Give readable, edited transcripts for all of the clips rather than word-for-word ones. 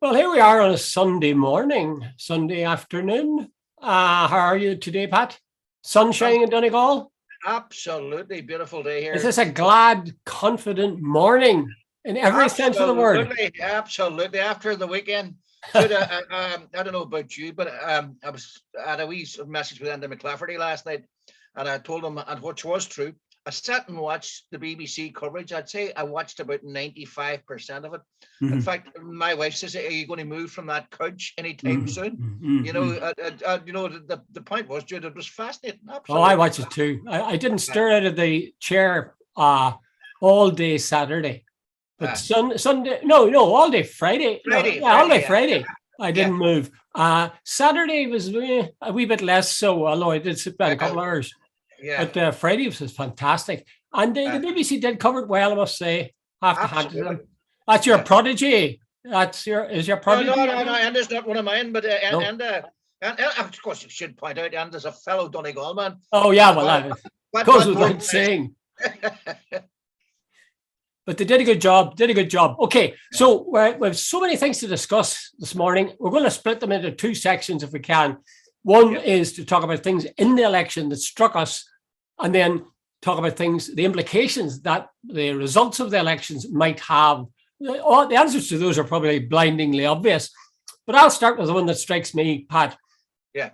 Well, here we are on a Sunday morning, Sunday afternoon. How are you today, Pat? Um, Sunshine in Donegal? Absolutely beautiful day Is here. this a glad, confident morning in every sense of the word? Absolutely. After the weekend, Jude, I don't know about you, but I was had a wee message with Andy McClafferty last night, and I told him, and which was true. I sat and watched the BBC coverage. I'd say I watched about 95% of it. In Mhm. fact, my wife says, "Are you going to move from that couch anytime Mhm. soon?" Mhm. Mhm. The point was, Jude, it was fascinating, Oh, I absolutely watched it too. I didn't stir fascinating. out of the chair all day Saturday, but Uh, Sunday, no, all day Friday. No, Friday, yeah, all day Friday, yeah, Friday. I yeah. didn't move. Saturday was a wee bit less so, although I did sit down a Uh, couple of hours. yeah, But Friday was fantastic. And the uh, BBC did cover it well, I must say. Have to hand to absolutely. them. That's your Yeah. prodigy. Is your No, no, prodigy? no, no. Andy's not one of mine, but No. of course you should point out Andy's a fellow Donegal man. Oh, yeah, Uh, well, but that but goes but more without modest. saying. But they did a good job. Did a good job. Okay, Yeah, so we have so many things to discuss this morning. We're going to split them into two sections if we can. One yeah, is to talk about things in the election that struck us, and then talk about things, the implications that the results of the elections might have. All the answers to those are probably blindingly obvious, but I'll start with the one that strikes me, Pat. yeah,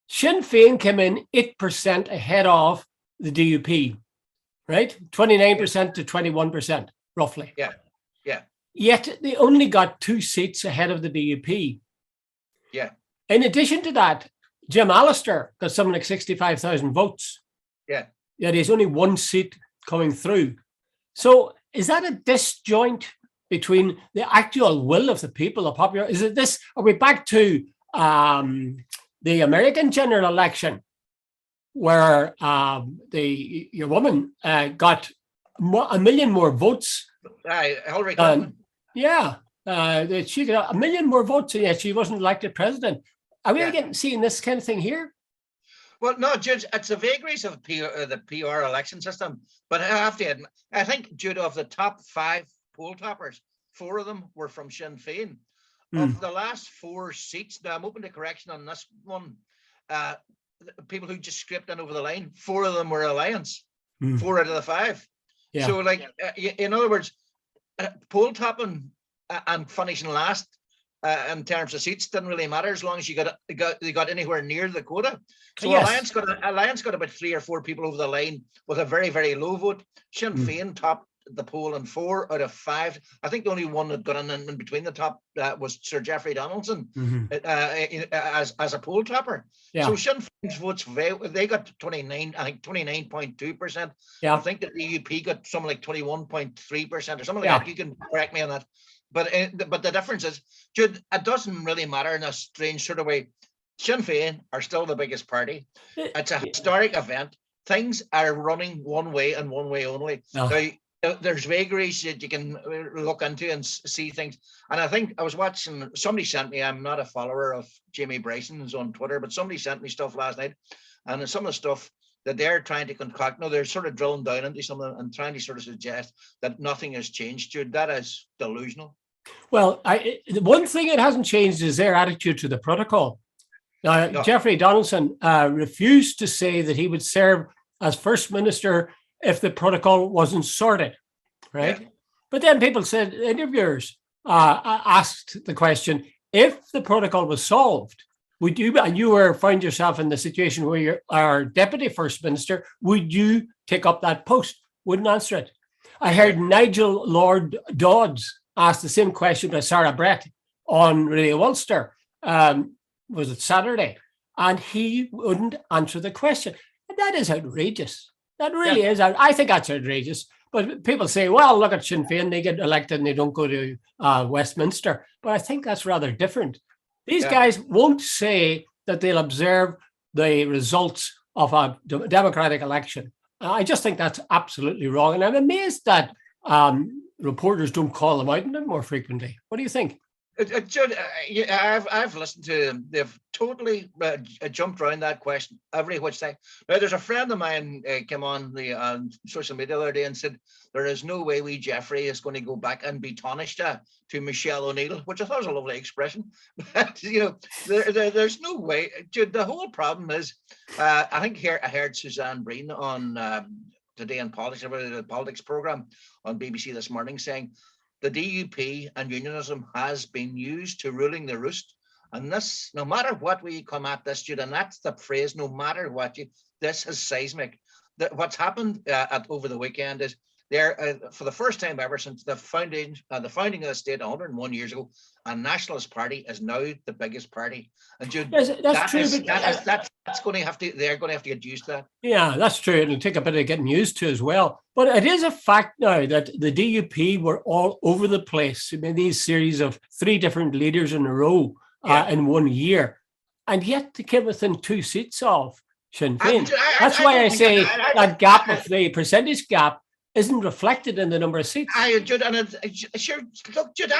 Sinn Féin came in 8% ahead of the DUP, right? yeah, 29% to 21%, roughly. yeah, yeah, Yet they only got 2 seats ahead of the DUP. yeah, In addition to that, Jim Allister got something like 65,000 votes. yeah. Yet he's only 1 seat coming through. So is that a disjoint between the actual will of the people, the popular? Is it this? Are we back to the American general election where your woman got a million more votes Hillary than, Clinton. yeah, that she got a million more votes and yet she wasn't elected president. Are we Yeah. getting seeing this kind of thing here? Well, no, Jude, it's the vagaries of the PR election system. But I have to admit, I think, Jude, of the top five poll toppers, four of them were from Sinn Féin. Of Mm, the last four seats, now I'm open to correction on this one. Uh, People who just scraped in over the line, four of them were Alliance, mm, four out of the five. yeah. So, like, in other words, poll topping and finishing last in terms of seats didn't really matter as long as you got anywhere near the quota. So Yes. Alliance got about three or four people over the line with a very very low vote. Sinn Mm, Féin topped the poll in four out of five. I think the only one that got in between the top was Sir Geoffrey Donaldson mhm. as a poll topper. Yeah. So Sinn Féin's votes they got 29, I think 29.2%. I Yeah. think the DUP got something like 21.3% or something like Yeah. that. You can correct me on that. But the difference is, Jude, it doesn't really matter in a strange sort of way. Sinn Féin are still the biggest party. It's a historic event. Things are running one way and one way only. Yeah. Now, there's vagaries that you can look into and see things. And I think I was watching, somebody sent me, I'm not a follower of Jamie Bryson's on Twitter, but somebody sent me stuff last night. And some of the stuff that they're trying to concoct, no, they're sort of drilling down into something and trying to sort of suggest that nothing has changed, Jude. That is delusional. Well, the one thing that hasn't changed is their attitude to the protocol. No, Geoffrey Donaldson refused to say that he would serve as first minister if the protocol wasn't sorted, yeah, right? But then people said, interviewers asked the question, if the protocol was solved, would you, and you were found yourself in the situation where you're our deputy first minister, would you take up that post? Wouldn't answer it. I yeah, heard Nigel Lord Dodds ask the same question by Sarah Brett on Radio Ulster. Was it Saturday? And he wouldn't answer the question. And that is outrageous. That yeah, really is. I think that's outrageous. But people say, well, look at Sinn Féin, they get elected and they don't go to Westminster. But I think that's rather different. These yeah. guys won't say that they'll observe the results of a democratic election. I just think that's absolutely wrong. And I'm amazed that reporters don't call them out on it more frequently. What do you think? Judd, I've listened to them. They've totally jumped around that question every which day. Now, there's a friend of mine came on the social media the other day and said there is no way we Jeffrey is going to go back and be Taoiseach to Michelle O'Neill, which I thought was a lovely expression. But there's no way. Judd, the whole problem is, I think here I heard Suzanne Breen on Today in Politics, the politics program on BBC this morning, saying the DUP and unionism has been used to ruling the roost. And this, no matter what we come at this, Jude, and that's the phrase, no matter what this is seismic. What's happened over the weekend is there, for the first time ever since the founding of the state 101 years ago, a nationalist party is now the biggest party. And Jude, that's true. That's going to have to. They're going to have to get used to that. Yeah, that's true. It'll take a bit of getting used to as well. But it is a fact now that the DUP were all over the place. I mean, these series of 3 different leaders in a row in 1 year, and yet they came within 2 seats of Sinn Féin. That's why I say that gap of the percentage gap isn't reflected in the number of seats. Jude, and sure, look, Jude,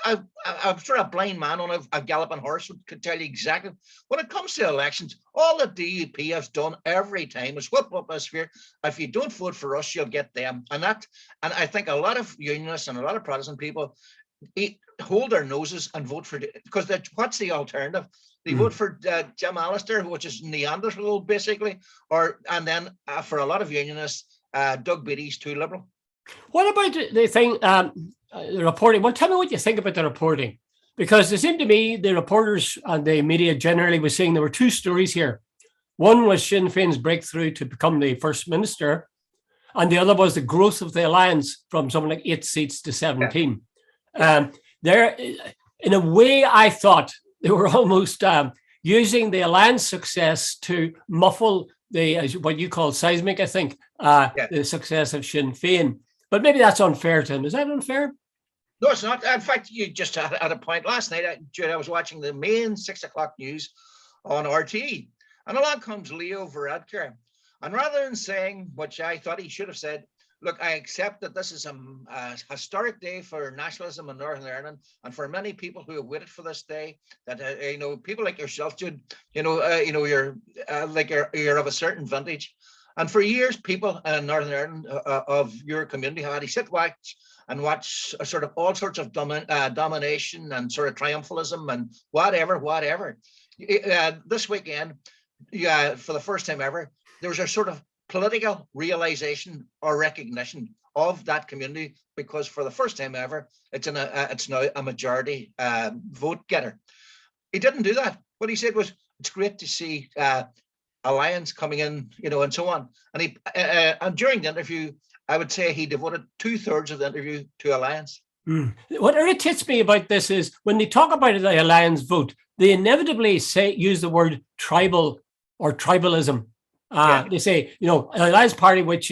I'm sort of a blind man on a galloping horse who could tell you exactly. When it comes to elections, all the DUP has done every time is whip up a sphere. If you don't vote for us, you'll get them. And I think a lot of unionists and a lot of Protestant people hold their noses and vote for, because what's the alternative? They vote for Jim Allister, which is Neanderthal basically, and then for a lot of unionists, Doug Beattie's too liberal. What about the thing, the reporting? Well, tell me what you think about the reporting, because it seemed to me the reporters and the media generally was saying there were 2 stories here. One was Sinn Féin's breakthrough to become the first minister, and the other was the growth of the alliance from something like 8 seats to 17. There, in a way, I thought they were almost using the alliance success to muffle what you call seismic, I think, the success of Sinn Féin. But maybe that's unfair to him. Is that unfair? No, it's not. In fact, you just had a point last night. I was watching the main 6 o'clock news on RTE, and along comes Leo Varadkar. And rather than saying, which I thought he should have said, look, I accept that this is a historic day for nationalism in Northern Ireland, and for many people who have waited for this day. That people like yourself, Jude, you're you're of a certain vintage, and for years, people in Northern Ireland of your community had to sit and watch sort of all sorts of domination and sort of triumphalism and whatever. This weekend, for the first time ever, there was a sort of political realization or recognition of that community, because for the first time ever, it's now a majority vote getter. He didn't do that. What he said was, it's great to see alliance coming in, and so on. And and during the interview, I would say he devoted 2/3 of the interview to alliance. What irritates me about this is when they talk about the alliance vote, they inevitably use the word tribal or tribalism. They say, an alliance party which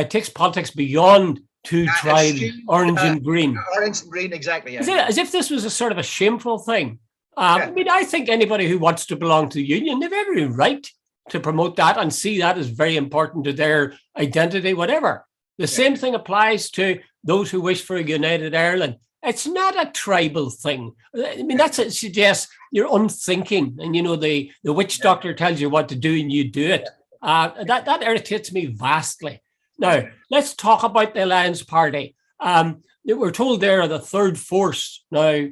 takes politics beyond 2 tribes, orange and green. Orange and green, exactly. Yeah. As if this was a sort of a shameful thing. I mean, I think anybody who wants to belong to the union, they've every right to promote that and see that as very important to their identity, whatever. The same thing applies to those who wish for a united Ireland. It's not a tribal thing. I mean, it suggests you're unthinking, and the witch doctor tells you what to do and you do it. That irritates me vastly. Now, let's talk about the Alliance Party. We're told they're the third force. Now,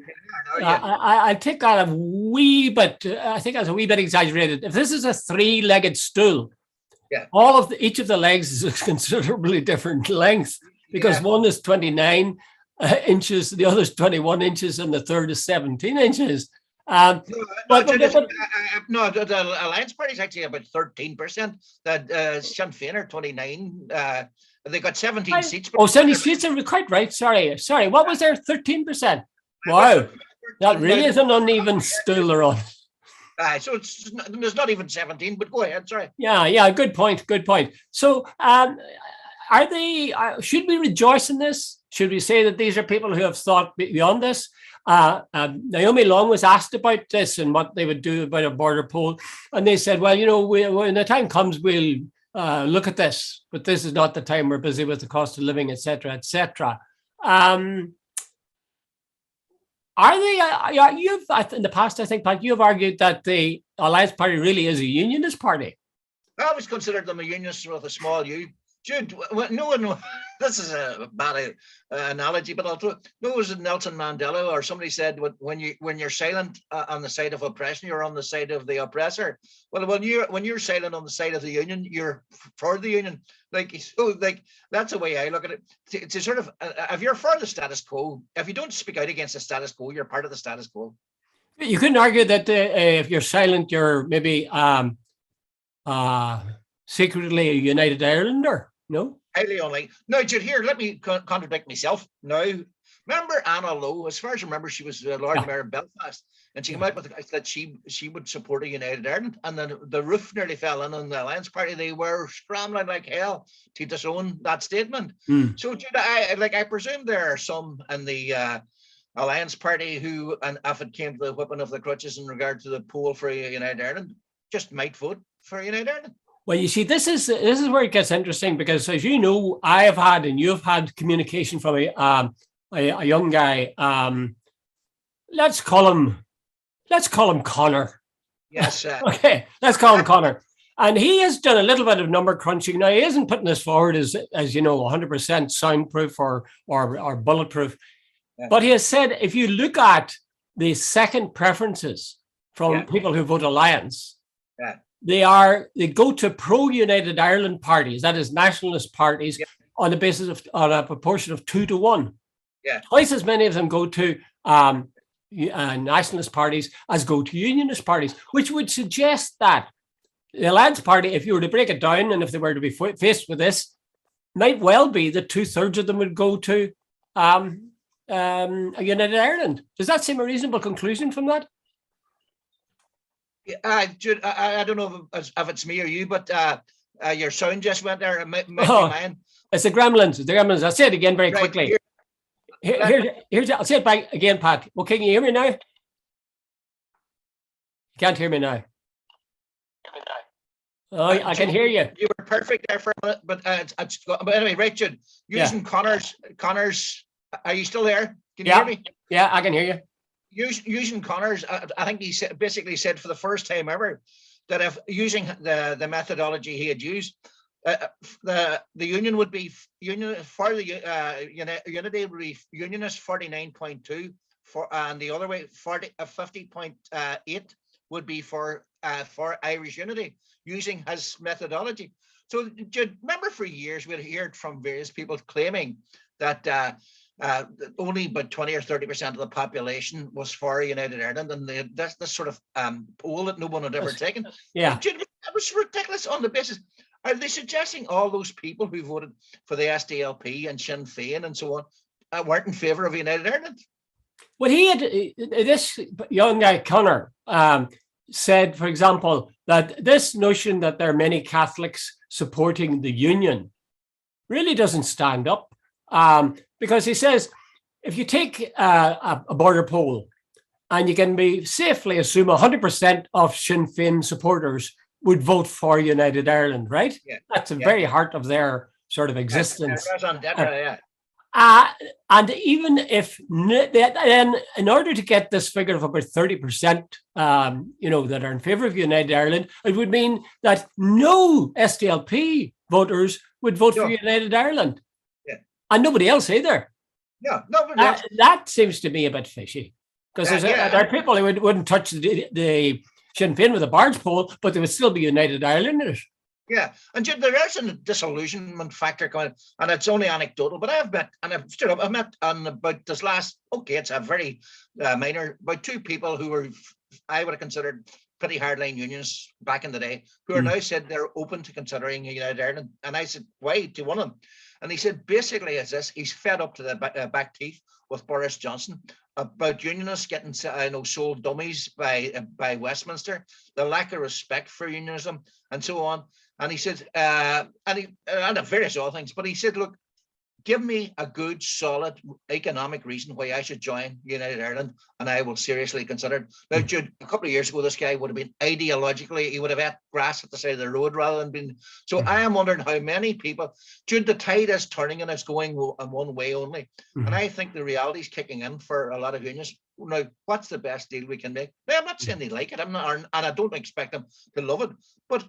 I take that a wee bit, I think that's a wee bit exaggerated. If this is a 3-legged stool, each of the legs is a considerably different length, because one is 29 inches, the other is 21 inches, and the third is 17 inches. The Alliance Party is actually about 13%. That Sinn Féin are 29. They got 17 seats. 17 seats. Are quite right. Sorry. What was there? 13%. Wow, that really is an uneven stool they're on. So there's not even 17. But go ahead. Sorry. Yeah. Good point. So, are they? Should we rejoice in this? Should we say that these are people who have thought beyond this? Naomi Long was asked about this and what they would do about a border poll, and they said, well, when the time comes, we'll look at this, but this is not the time. We're busy with the cost of living, etc., etc. Are they? Yeah, in the past, I think, Pat, you've argued that the Alliance Party really is a unionist party. I always considered them a unionist with a small u. Jude, no one, this is a bad analogy, but I'll throw, no, was it Nelson Mandela or somebody said when you're silent on the side of oppression, you're on the side of the oppressor. Well, when you're silent on the side of the union, you're for the union. Like, so, like, that's the way I look at it. To sort of, if you're for the status quo, if you don't speak out against the status quo, you're part of the status quo. You couldn't argue that if you're silent, you're maybe secretly a United Irelander. No? Highly unlikely. Now, Jude, here, let me contradict myself. Now, remember Anna Lowe? As far as I remember, she was Lord Mayor of Belfast, and she came out with that she would support a United Ireland, and then the roof nearly fell in on the Alliance Party. They were scrambling like hell to disown that statement. So, Jude, I presume there are some in the Alliance Party who, and if it came to the whipping of the crutches in regard to the poll for a United Ireland, just might vote for a United Ireland. Well, you see, this is where it gets interesting because, as you know, I have had and you've had communication from a young guy. Let's call him Connor. Yes. Okay, let's call him Connor. And he has done a little bit of number crunching. Now, he isn't putting this forward as you know, 100% soundproof or bulletproof. Yeah. But he has said if you look at the second preferences from people who vote Alliance, they go to pro-United Ireland parties, that is nationalist parties, on the basis of on a proportion of 2 to 1. Yeah. Twice as many of them go to nationalist parties as go to unionist parties, which would suggest that the Alliance Party, if you were to break it down and if they were to be faced with this, might well be that 2/3 of them would go to a United Ireland. Does that seem a reasonable conclusion from that? Jude, I don't know if it's me or you, but your sound just went there. It might be mine. It's the gremlins. The gremlins. I'll say it again very quickly. Here's I'll say it back again, Pat. Well, can you hear me now? You can't hear me now. Oh, I can hear you. You were perfect there for a minute, but anyway, right, Jude. Using Connor's. Are you still there? Can you hear me? Yeah, I can hear you. Using Connor's, I think he basically said for the first time ever that if using the methodology he had used, the union would be for the unity would be unionist 49.2 and the other way 50.8 would be for Irish unity using his methodology. So remember, for years we'd heard from various people claiming that only about 20 or 30% of the population was for United Ireland, and that's the sort of poll that no one had ever taken. Yeah, that was ridiculous. On the basis, are they suggesting all those people who voted for the SDLP and Sinn Féin and so on weren't in favour of United Ireland? Well, he had this young guy Connor said, for example, that this notion that there are many Catholics supporting the union really doesn't stand up. Because he says, if you take a border poll and you can be safely assume 100% of Sinn Féin supporters would vote for United Ireland, right? Yeah. That's the very heart of their sort of existence. And even if then, in order to get this figure of about 30%, that are in favour of United Ireland, it would mean that no SDLP voters would vote for United Ireland. And nobody else either. Yeah, nobody else. That seems to be a bit fishy. Because there are people who wouldn't touch the Sinn Féin with a barge pole, but they would still be United Irelanders. Yeah, and there is a disillusionment factor coming, and it's only anecdotal, but I've met on about this last, it's a very minor, about 2 people who were, I would have considered pretty hardline unionists back in the day, who are now said they're open to considering United Ireland. And I said, why do one of them? And he said, basically, it's this: he's fed up to the back teeth with Boris Johnson about unionists getting sold dummies by Westminster, the lack of respect for unionism, and so on. And he said, and various other things. But he said, look, give me a good, solid economic reason why I should join United Ireland, and I will seriously consider it. Now, Jude, a couple of years ago, this guy would have been ideologically, he would have had grass at the side of the road rather than being. So I am wondering how many people, Jude, the tide is turning and it's going in one way only. And I think the reality is kicking in for a lot of unions. Now, what's the best deal we can make? Now, I'm not saying they like it, I'm not, and I don't expect them to love it, but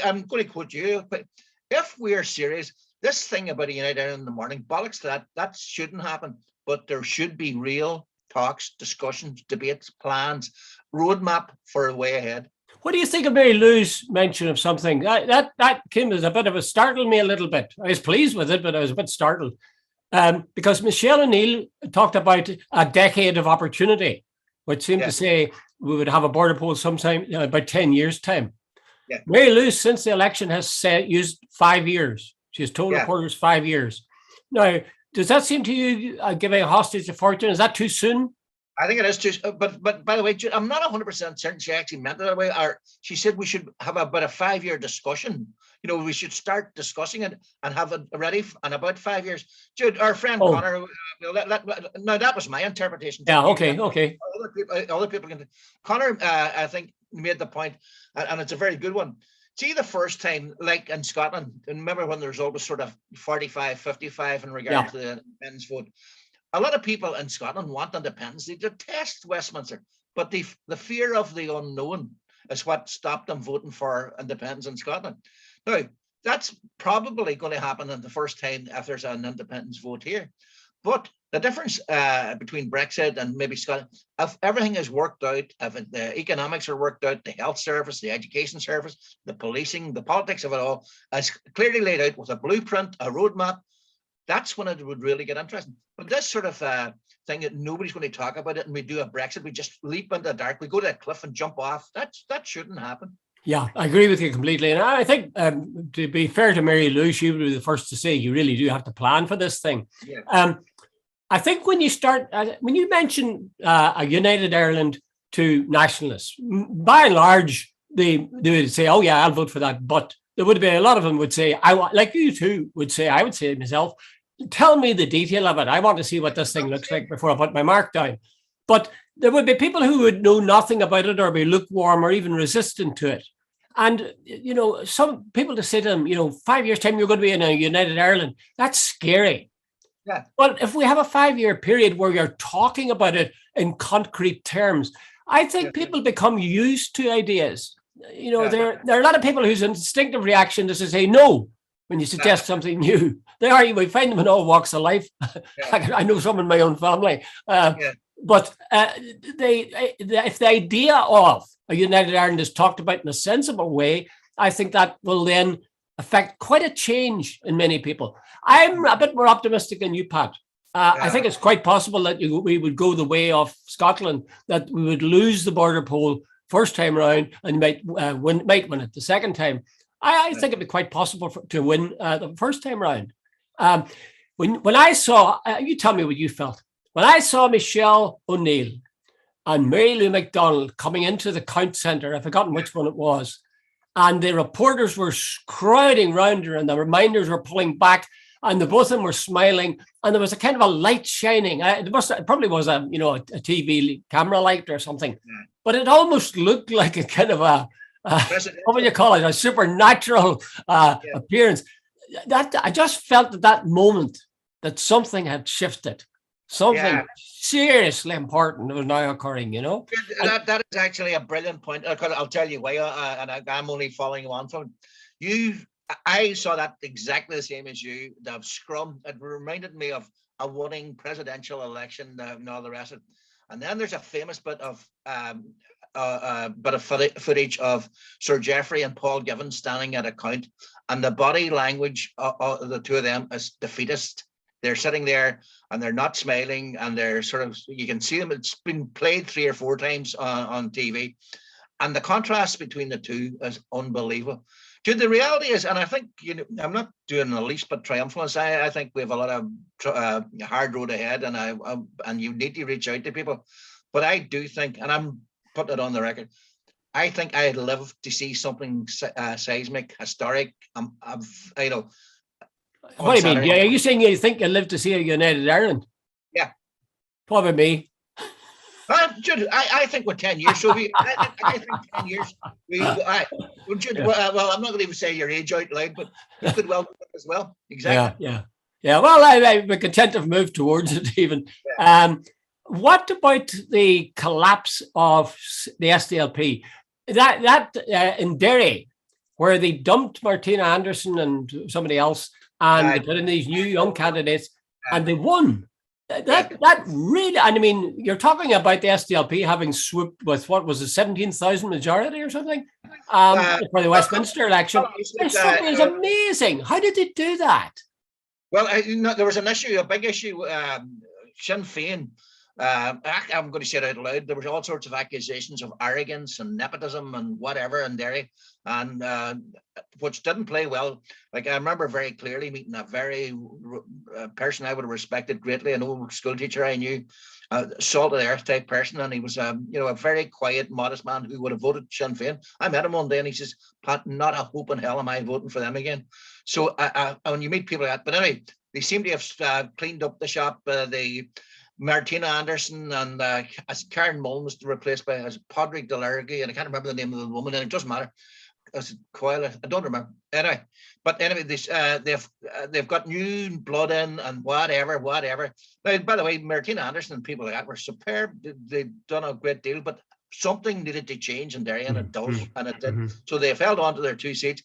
I'm going to quote you. But if we're serious, this thing about a United Ireland in the morning, bollocks to that, that shouldn't happen. But there should be real talks, discussions, debates, plans, roadmap for a way ahead. What do you think of Mary Lou's mention of something? That came as a bit of a startled me a little bit. I was pleased with it, but I was a bit startled. Because Michelle O'Neill talked about a decade of opportunity, which seemed to say we would have a border poll sometime about 10 years' time. Yeah. Mary Lou, since the election, has used 5 years. She has told reporters 5 years. Now, does that seem to you giving a hostage to fortune? Is that too soon? I think it is too. But by the way, I'm not 100% certain she actually meant it that way. Or she said we should have about a 5-year discussion. You know, we should start discussing it and have it ready in about 5 years. Jude, our friend Connor. Now that was my interpretation. Yeah. Okay. Other people can. Connor, I think, made the point, and it's a very good one. See, the first time, like in Scotland, and remember when the result was sort of 45-55 in regard to the independence vote. A lot of people in Scotland want independence. They detest Westminster, but the fear of the unknown is what stopped them voting for independence in Scotland. Now, that's probably going to happen in the first time if there's an independence vote here. But the difference between Brexit and maybe Scotland, if everything is worked out, if the economics are worked out, the health service, the education service, the policing, the politics of it all is clearly laid out with a blueprint, a roadmap, that's when it would really get interesting. But this sort of thing that nobody's going to talk about it, and we do a Brexit, we just leap into the dark, we go to a cliff and jump off. That shouldn't happen. Yeah, I agree with you completely. And I think, to be fair to Mary Lou, she would be the first to say you really do have to plan for this thing. Yeah. I think when you mention a United Ireland to nationalists, by and large, they would say, oh yeah, I'll vote for that. But there would be a lot of them would say, like you two would say, I would say to myself, tell me the detail of it. I want to see what this thing looks like before I put my mark down. But there would be people who would know nothing about it or be lukewarm or even resistant to it. And, you know, some people to say to them, 5 years' time, you're going to be in a United Ireland. That's scary. Yeah. But if we have a 5-year period where you're talking about it in concrete terms, I think people become used to ideas. There are a lot of people whose instinctive reaction is to say no when you suggest something new. We find them in all walks of life. I know some in my own family. But if the idea of a United Ireland is talked about in a sensible way, I think that will then affect quite a change in many people. I'm a bit more optimistic than you, Pat. I think it's quite possible that we would go the way of Scotland, that we would lose the border poll first time round and might win it the second time. I think it'd be quite possible to win the first time round. When I saw, you tell me what you felt. When I saw Michelle O'Neill and Mary Lou McDonald coming into the count centre, I've forgotten which one it was, and the reporters were crowding round her and the reminders were pulling back and the both of them were smiling and there was a kind of a light shining. It probably was a TV camera light or something, but it almost looked like a kind of what would you call it? A supernatural appearance. That I just felt at that moment that something had shifted. Something seriously important was now occurring, That is actually a brilliant point. I'll tell you why, and I'm only following on from you. I saw that exactly the same as you. The scrum, it reminded me of a winning presidential election and all the rest of it. And then there's a famous bit of footage of Sir Geoffrey and Paul Given standing at a count, and the body language of the two of them is defeatist. They're sitting there and they're not smiling and they're sort of, you can see them. It's been played 3 or 4 times on TV. And the contrast between the two is unbelievable. Dude, the reality is, and I think, I'm not doing the least but triumphant. I think we have a lot of hard road ahead and you need to reach out to people. But I do think, and I'm putting it on the record, I think I'd love to see something seismic, historic. What do you mean? Saturday. Yeah, are you saying you think you'll live to see a United Ireland? Yeah. Probably me. Jude, I think with 10 years, so I think 10 years. Well, Jude, Yeah. well, I'm not going to even say your age out loud, but you could well do it as well. Exactly. Yeah. Well, I'd be content to move towards it even. Yeah. What about the collapse of the SDLP? That in Derry, where they dumped Martina Anderson and somebody else, and they put in these new young candidates, and they won. That really, and I mean, you're talking about the SDLP having swooped with what was a 17,000 majority or something for the Westminster election. This is amazing. How did they do that? Well, there was an issue, a big issue. Sinn Féin. I'm going to say it out loud. There was all sorts of accusations of arrogance and nepotism and whatever in Derry, and which didn't play well. Like, I remember very clearly meeting a very person I would have respected greatly, an old school teacher I knew, salt of the earth type person, and he was a very quiet, modest man who would have voted Sinn Féin. I met him one day, and he says, "Pat, not a hope in hell am I voting for them again." So when you meet people like that, but anyway, they seem to have cleaned up the shop. The Martina Anderson and as Karen Mullen was replaced by as Padraig Delargy, and I can't remember the name of the woman, and it doesn't matter. Coyle, I don't remember. Anyway, they've got new blood in and whatever. Now, by the way, Martina Anderson and people like that were superb. They've done a great deal, but something needed to change in Derry, and it does, and it did. So they've held on to their 2 seats.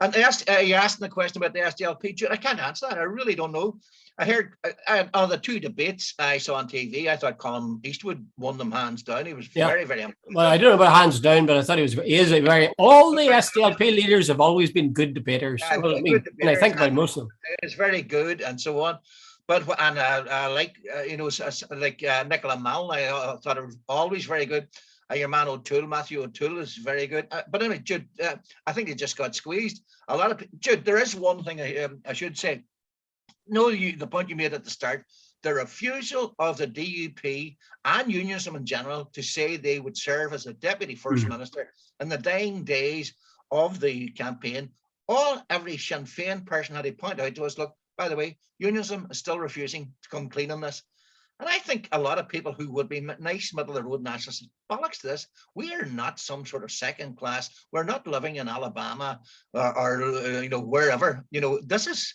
And you're asking the question about the SDLP. I can't answer that. I really don't know. I heard on the 2 debates I saw on TV, I thought Colin Eastwood won them hands down. He was very, very important. Well, I don't know about hands down, but I thought he is a very. All the SDLP leaders have always been good debaters. Well, I mean, and I think about most of them. It's very good and so on. But like Nicola Mallon, I thought it was always very good. Your man O'Toole, Matthew O'Toole, is very good. But anyway, Jude, I think he just got squeezed. A lot of Jude. There is one thing I should say. The point you made at the start, the refusal of the DUP and unionism in general to say they would serve as a deputy first minister in the dying days of the campaign. Every Sinn Féin person had to point out to us, look, by the way, unionism is still refusing to come clean on this. And I think a lot of people who would be nice middle of the road nationalists, bollocks to this. We are not some sort of second class. We're not living in Alabama or wherever. This is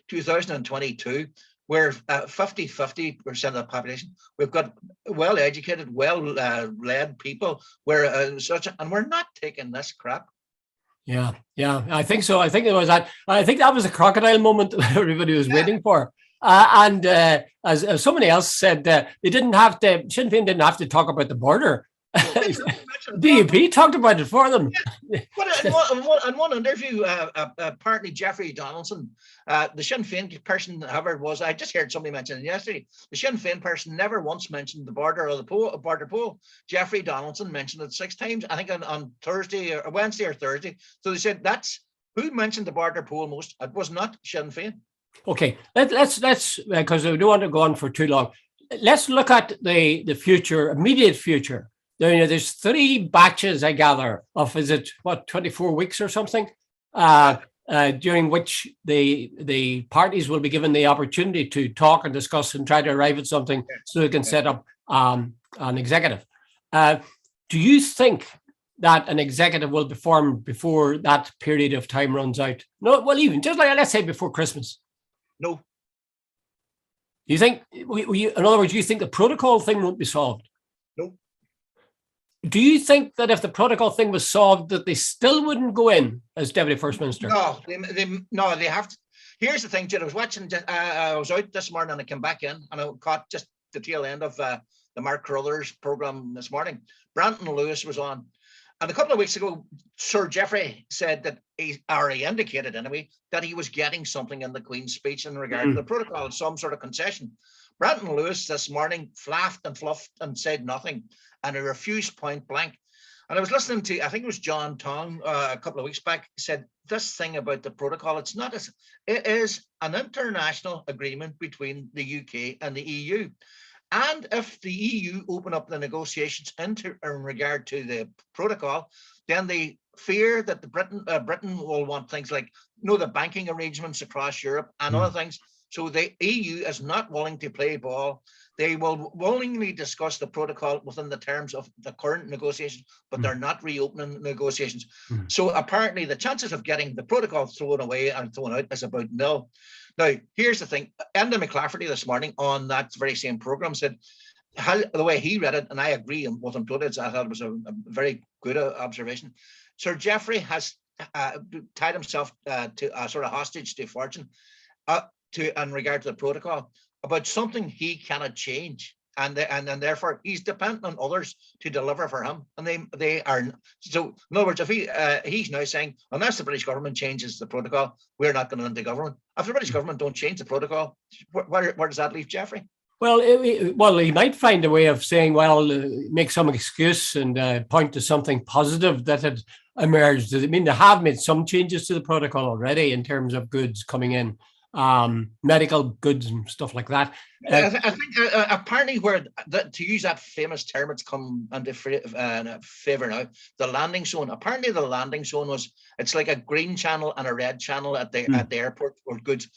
2022. We're 50% of the population. We've got well-educated, well-led people. And we're not taking this crap. Yeah, I think so. I think it was that. I think that was a crocodile moment that everybody was waiting for. And as somebody else said, they didn't have to. Sinn Féin didn't have to talk about the border. DUP talked about it for them. Yeah. But in one interview, apparently Jeffrey Donaldson, the Sinn Féin person, whoever it was, I just heard somebody mention it yesterday. The Sinn Féin person never once mentioned the border or the border poll. Jeffrey Donaldson mentioned it 6 times, I think, on Thursday or Wednesday or Thursday. So they said that's who mentioned the border poll most. It was not Sinn Féin. Okay, let's because we don't want to go on for too long. Let's look at the future, immediate future. There's 3 batches, I gather, of 24 weeks or something, during which the parties will be given the opportunity to talk and discuss and try to arrive at something so they can set up an executive. Do you think that an executive will be formed before that period of time runs out? No, well, even just like, let's say, before Christmas. No. You think, in other words, you think the protocol thing won't be solved? No. Do you think that if the protocol thing was solved, that they still wouldn't go in as deputy first minister? No, they have to. Here's the thing, Jude. I was out this morning and I came back in and I caught just the tail end of the Mark Carruthers program this morning. Brandon Lewis was on. And a couple of weeks ago, Sir Geoffrey said that he indicated anyway, that he was getting something in the Queen's speech in regard to the protocol, some sort of concession. Brandon Lewis this morning flaffed and fluffed and said nothing, and he refused point blank. And I was listening to, I think it was John Tong a couple of weeks back, said this thing about the protocol, it is an international agreement between the UK and the EU. And if the EU open up the negotiations in regard to the protocol, then they fear that Britain will want things like the banking arrangements across Europe and other things. So the EU is not willing to play ball. They will willingly discuss the protocol within the terms of the current negotiations, but they're not reopening negotiations. So apparently the chances of getting the protocol thrown away and thrown out is about nil. Now, here's the thing. Enda McClafferty this morning on that very same program said, the way he read it, and I agree with him totally, I thought it was a very good observation. Sir Geoffrey has tied himself to a sort of hostage to fortune in regard to the protocol about something he cannot change. And therefore he's dependent on others to deliver for him, and they are. So in other words, if he's now saying, unless the British government changes the protocol, we're not going into government. If the British government don't change the protocol, where does that leave Geoffrey? Well, he might find a way of saying, make some excuse and point to something positive that had emerged. I mean, they have made some changes to the protocol already in terms of goods coming in, medical goods and stuff like that. I think apparently to use that famous term, it's come into favor now, the landing zone. Apparently the landing zone it's like a green channel and a red channel at the airport for goods.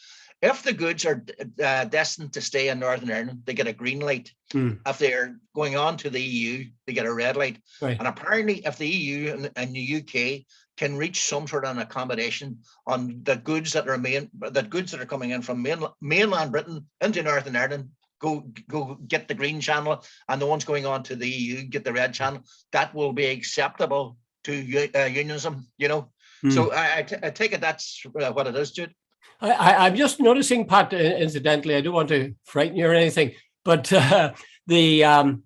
If the goods are destined to stay in Northern Ireland, they get a green light. If they're going on to the EU, they get a red light. Right. And apparently if the EU and the UK can reach some sort of an accommodation on the goods that are coming in from mainland Britain into Northern Ireland, go get the green channel, and the ones going on to the EU get the red channel, that will be acceptable to unionism, So I take it that's what it is, Jude. I'm just noticing, Pat, incidentally, I don't want to frighten you or anything, but the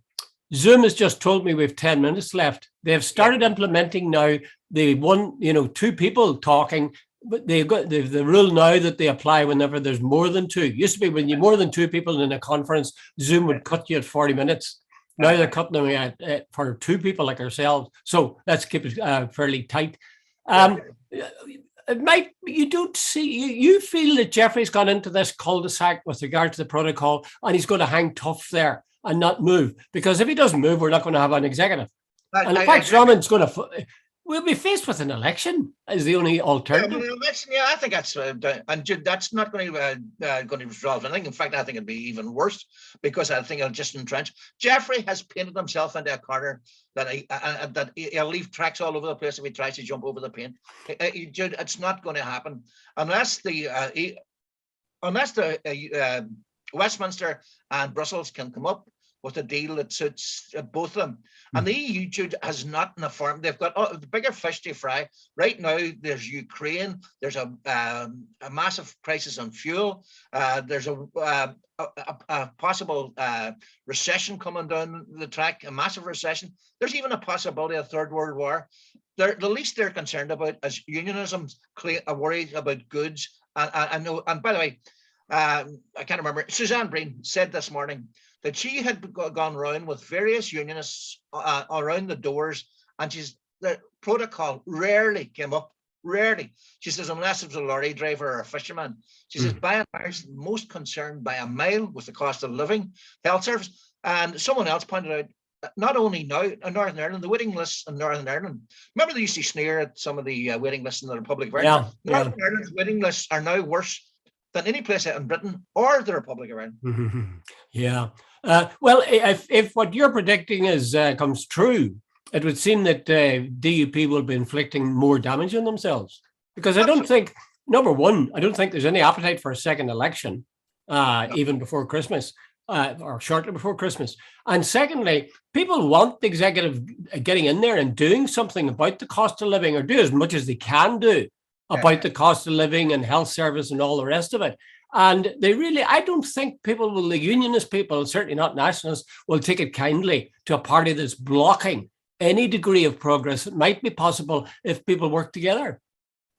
Zoom has just told me we have 10 minutes left. They have started implementing now the two people talking, but they've got the rule now that they apply whenever there's more than two. It used to be when you're more than two people in a conference, Zoom would cut you at 40 minutes. Now they're cutting them for two people like ourselves. So let's keep it fairly tight. Mike, you feel that Geoffrey's gone into this cul-de-sac with regard to the protocol and he's going to hang tough there and not move, because if he doesn't move, we're not going to have an executive. And in fact, Drummond's going to, we'll be faced with an election as the only alternative. I think that's that's not going to resolve anything. In fact, I think it'd be even worse, because I think it'll just entrench. Geoffrey has painted himself into a corner that he'll leave tracks all over the place if he tries to jump over the paint. It's not going to happen unless the Westminster and Brussels can come up with a deal that suits both of them. And the EU, Jude, has not in a form. They've got the bigger fish to fry. Right now, there's Ukraine. There's a massive crisis on fuel. There's a possible recession coming down the track, a massive recession. There's even a possibility of a third world war. The least they're concerned about is unionism, a worry about goods. And by the way, I can't remember, Suzanne Breen said this morning that she had gone around with various unionists around the doors, and the protocol rarely came up, rarely. She says, unless it was a lorry driver or a fisherman. She says, by and large, most concerned by a mile with the cost of living, health service. And someone else pointed out, not only now in Northern Ireland, the waiting lists in Northern Ireland. Remember they used to sneer at some of the waiting lists in the Republic of Ireland? Northern Ireland's waiting lists are now worse than any place in Britain or the Republic of Ireland. Yeah. Well, if what you're predicting comes true, it would seem that DUP will be inflicting more damage on themselves, because I don't think, number one, I don't think there's any appetite for a second election, even before Christmas or shortly before Christmas. And secondly, people want the executive getting in there and doing something about the cost of living, or do as much as they can do about the cost of living and health service and all the rest of it. And I don't think the unionist people, certainly not nationalists, will take it kindly to a party that's blocking any degree of progress that might be possible if people work together.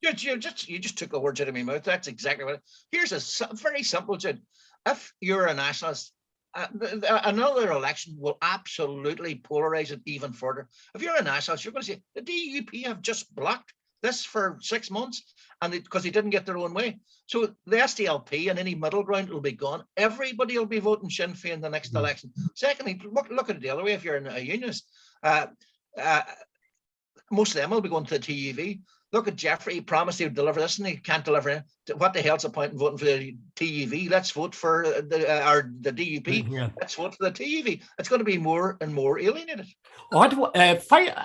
You just took the words out of my mouth. That's exactly what. Here's a very simple, Jude. If you're a nationalist, another election will absolutely polarize it even further. If you're a nationalist, you're going to say the DUP have just blocked this for 6 months, and because they didn't get their own way. So the SDLP and any middle ground will be gone. Everybody will be voting Sinn Féin the next election. Secondly, look at it the other way. If you're a unionist, most of them will be going to the TUV. Look at Jeffrey. He promised he would deliver this, and he can't deliver it. What the hell's the point in voting for the TUV? Let's vote for the DUP. Yeah. Let's vote for the TUV. It's going to be more and more alienated. I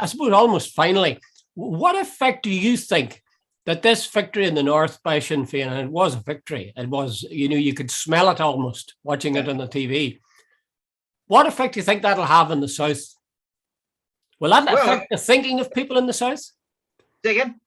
suppose almost finally, what effect do you think that this victory in the North by Sinn Féin, and it was a victory, it was, you could smell it almost watching it on the TV. What effect do you think that'll have in the South? Will that affect the thinking of people in the South? Say again?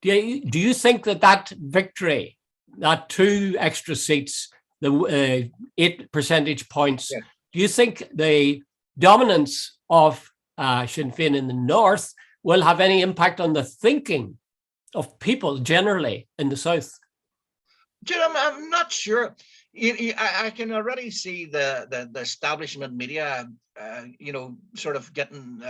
Do you think that victory, that 2 extra seats, the 8 percentage points, do you think the dominance of Sinn Féin in the North will have any impact on the thinking of people generally in the South? Jude, I'm not sure. I can already see the establishment media, sort of getting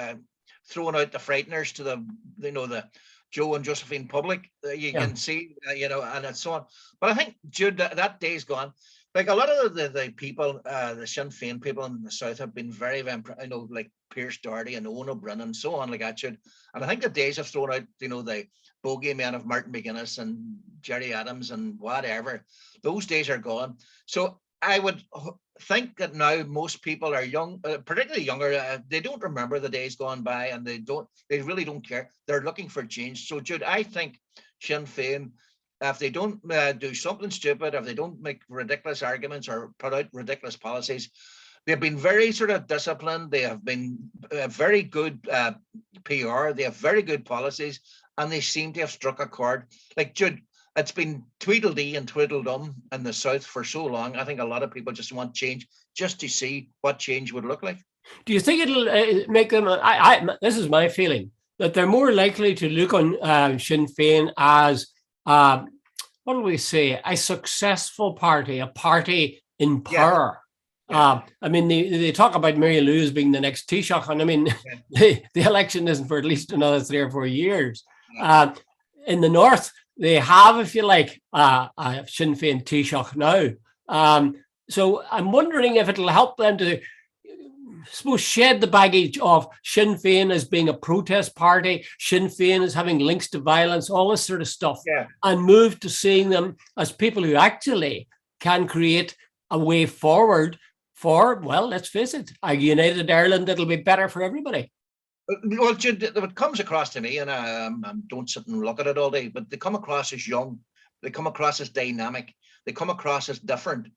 throwing out the frighteners to the Joe and Josephine public. You can see, and so on. But I think, Jude, that day's gone. Like a lot of the people, the Sinn Féin people in the South have been very, very, like Pierce Doherty and Owen O'Brien and so on, like that, Jude. And I think the days have thrown out, the bogeyman of Martin McGuinness and Jerry Adams and whatever. Those days are gone. So I would think that now most people are young, particularly younger. They don't remember the days gone by, and they really don't care. They're looking for change. So, Jude, I think Sinn Féin, if they don't do something stupid, if they don't make ridiculous arguments or put out ridiculous policies, they've been very sort of disciplined. They have been very good PR. They have very good policies, and they seem to have struck a chord. Like, Jude, it's been Tweedledee and Tweedledum in the South for so long. I think a lot of people just want change, just to see what change would look like. Do you think it'll make them? This is my feeling, that they're more likely to look on Sinn Féin as what do we say? A successful party, a party in power. Yeah. I mean, they talk about Mary Lou as being the next Taoiseach, and I mean, the election isn't for at least another 3 or 4 years. In the North, they have, if you like, a Sinn Féin Taoiseach now. So I'm wondering if it'll help them to, suppose, shed the baggage of Sinn Féin as being a protest party, Sinn Féin as having links to violence, all this sort of stuff, and move to seeing them as people who actually can create a way forward for, well, let's face it, a united Ireland that'll be better for everybody. Well, Jude, what comes across to me, and I don't sit and look at it all day, but they come across as young, they come across as dynamic, they come across as different.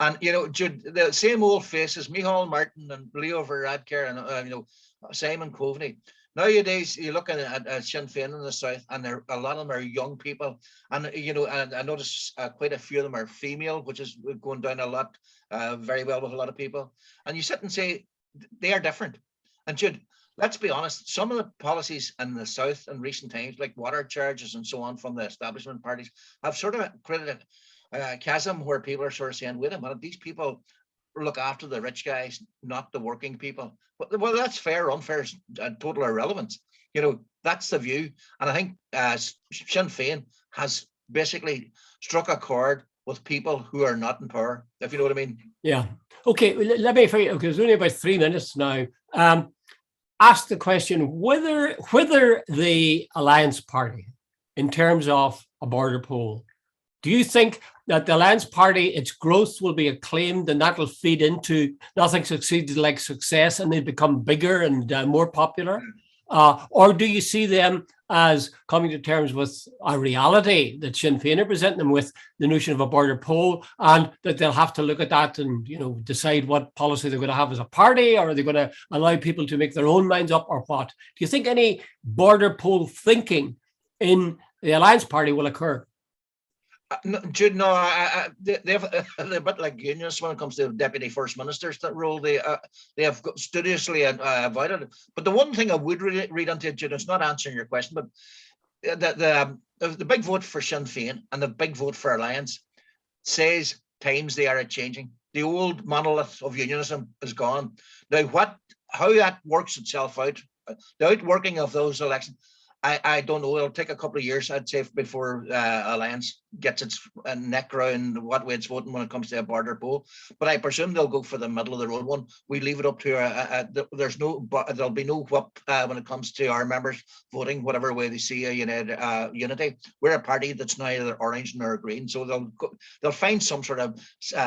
And, Jude, the same old faces, Micheál Martin and Leo Varadkar and, Simon Coveney. Nowadays, you look at Sinn Féin in the South, and a lot of them are young people. And, and I notice quite a few of them are female, which is going down a lot, very well with a lot of people. And you sit and say, they are different. And, Jude, let's be honest, some of the policies in the South in recent times, like water charges and so on from the establishment parties, have sort of created a chasm where people are sort of saying, wait a minute, these people look after the rich guys, not the working people. But, well, that's fair or unfair, total irrelevance. That's the view. And I think Sinn Féin has basically struck a chord with people who are not in power, if you know what I mean. Yeah. Okay, let me, because there's only about 3 minutes now. Ask the question whether the Alliance Party, in terms of a border poll, do you think that the Alliance Party, its growth will be acclaimed and that will feed into nothing succeeds like success and they become bigger and more popular? Or do you see them as coming to terms with a reality that Sinn Féin are presenting them with, the notion of a border poll, and that they'll have to look at that and decide what policy they're going to have as a party, or are they going to allow people to make their own minds up, or what? Do you think any border poll thinking in the Alliance Party will occur? No, Jude, no, they're a bit like unionists when it comes to deputy first ministers. That role they have studiously avoided it. But the one thing I would read into, Jude, it's not answering your question, but the big vote for Sinn Féin and the big vote for Alliance says times they are changing. The old monolith of unionism is gone. Now, how that works itself out, the outworking of those elections, I don't know. It'll take a couple of years, I'd say, before Alliance gets its neck round what way it's voting when it comes to a border poll. But I presume they'll go for the middle of the road one. We leave it up to there's no, there'll be no whip when it comes to our members voting whatever way they see a unity. We're a party that's neither orange nor green, so they'll find some sort of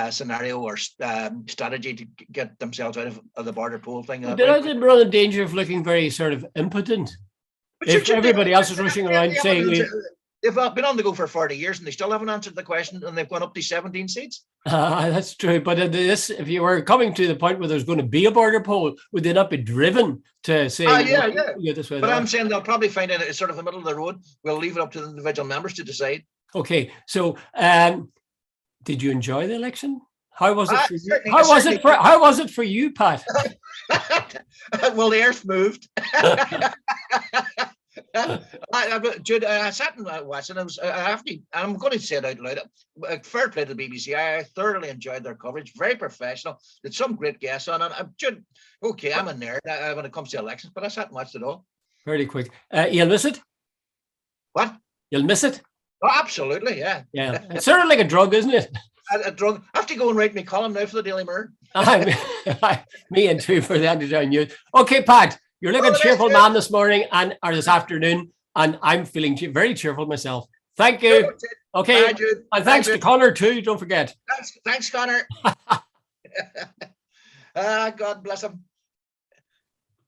scenario or strategy to get themselves out of the border poll thing. Did I run in danger of looking very sort of impotent? If everybody else is rushing around saying they've been on the go for 40 years and they still haven't answered the question, and they've gone up to 17 seats. That's true. But if you were coming to the point where there's going to be a border poll, would they not be driven to say, this way? But I'm saying they'll probably find it as sort of the middle of the road. We'll leave it up to the individual members to decide. Okay. So did you enjoy the election? How was it for you? How was it for you, Pat? Well, the earth moved. Jude, I sat and watched, and I'm going to say it out loud. Fair play to the BBC. I thoroughly enjoyed their coverage. Very professional. Did some great guests on. And Jude, okay, I'm a nerd when it comes to elections, but I sat and watched it all. Very quick. You'll miss it? What? You'll miss it? Oh, absolutely, yeah. Yeah. It's sort of like a drug, isn't it? A drug. I have to go and write my column now for the Daily Mirror. Me and too for the Anti-Down News. Okay, Pat, you're looking cheerful man this morning or this afternoon, and I'm feeling very cheerful myself. Thank you. Okay, bye, Jude. And thanks to Connor too. Don't forget. Thanks, Connor. God bless him.